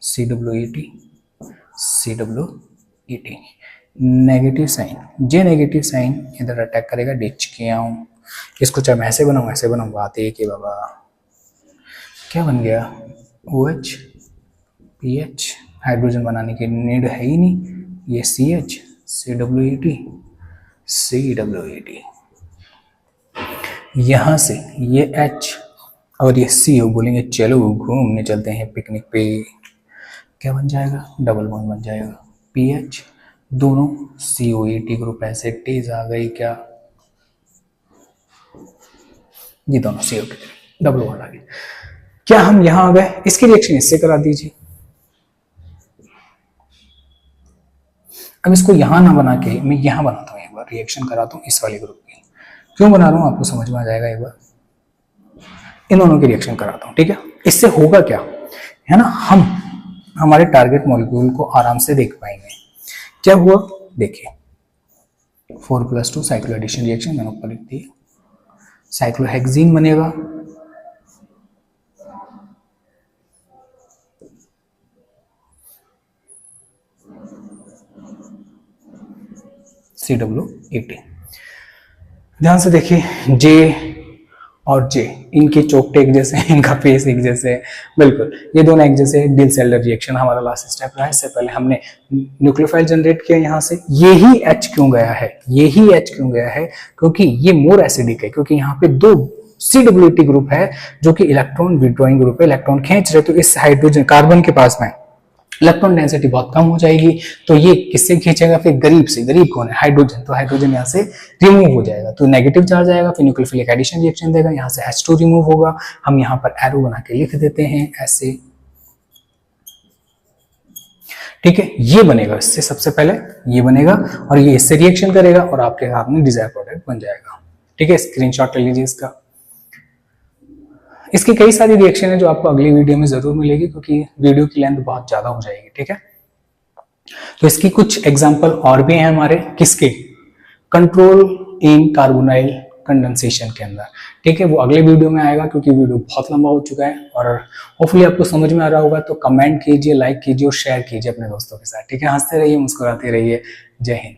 COO80 COO80 negative sign, जे नेगेटिव साइन इधर अटैक करेगा, डिच किया हूं इसको, चाहे मैं ऐसे बनाऊं ऐसे बनाऊं, बात एक ही बाबा। क्या बन गया, OH PH, हाइड्रोजन बनाने की नीड है ही नहीं, ये CH COO80 COO80। यहां से ये H और ये CO बोलेंगे चलो घूमने चलते हैं पिकनिक पे, क्या बन जाएगा, डबल बॉन्ड बन जाएगा, PH दोनों COO80 ग्रुप ऐसे टीज आ गई, क्या ये दोनों CO डबल बॉन्ड आ गए। क्या हम यहां आ गए, इसकी रिएक्शन इससे करा दीजिए। अब इसको यहां ना बना के मैं यहां बनाता हूं, एक बार रिएक्शन कराता हूं इस वाले ग्रुप की। क्यों बना रहा हूं आपको समझ में आ जाएगा, एक बार इन दोनों की रिएक्शन कराता हूं। ठीक है, इससे होगा क्या है ना, हम हमारे टारगेट मॉलिक्यूल को आराम से देख पाएंगे। क्या हुआ देखिए, 4+2 साइक्लो एडिशन रिएक्शन मैंने ऊपर लिख दी, साइक्लोहेक्सिन बनेगा, COO80। ध्यान से देखिए, J और J इनके चोकटे एक जैसे, इनका फेस एक जैसे, बिल्कुल ये दोनों एक जैसे। डील सेल्डर रिएक्शन हमारा लास्ट स्टेप रहा है। इससे पहले हमने न्यूक्लियोफाइल जनरेट किया यहाँ से। यही H क्यों गया है, यही H क्यों गया है, क्योंकि ये मोर एसिडिक है, क्योंकि यहाँ पे दो COO80 ग्रुप है जो कि इलेक्ट्रॉन विड्रॉइंग ग्रुप है, इलेक्ट्रॉन खींच रहे, तो इस हाइड्रोजन कार्बन के पास में इलेक्ट्रॉन डेंसिटी बहुत कम हो जाएगी, तो ये किससे खींचेगा, फिर गरीब से। गरीब कौन है, हाइड्रोजन, तो हाइड्रोजन यहाँ से रिमूव हो जाएगा, तो नेगेटिव चार्ज आएगा, फिर न्यूक्लियोफिलिक एडिशन रिएक्शन देगा, यहाँ से H2 रिमूव होगा। हम यहाँ पर एरो बना के लिख देते हैं ऐसे, ठीक है, ये बनेगा इससे, सबसे पहले ये बनेगा और ये इससे रिएक्शन करेगा और आपके हाथ में डिजायर प्रोडक्ट बन जाएगा। ठीक है, स्क्रीनशॉट ले लीजिए इसका। इसकी कई सारी रिएक्शन है जो आपको अगली वीडियो में जरूर मिलेगी, क्योंकि वीडियो की लेंथ बहुत ज्यादा हो जाएगी। ठीक है, तो इसकी कुछ एग्जांपल और भी हैं हमारे, किसके, कंट्रोल इन कार्बोनाइल कंडेंसेशन के अंदर। ठीक है, वो अगले वीडियो में आएगा, क्योंकि वीडियो बहुत लंबा हो चुका है और होपफुली आपको समझ में आ रहा होगा। तो कमेंट कीजिए, लाइक कीजिए और शेयर कीजिए अपने दोस्तों के साथ। ठीक है, हंसते रहिए, मुस्कुराते रहिए। जय हिंद।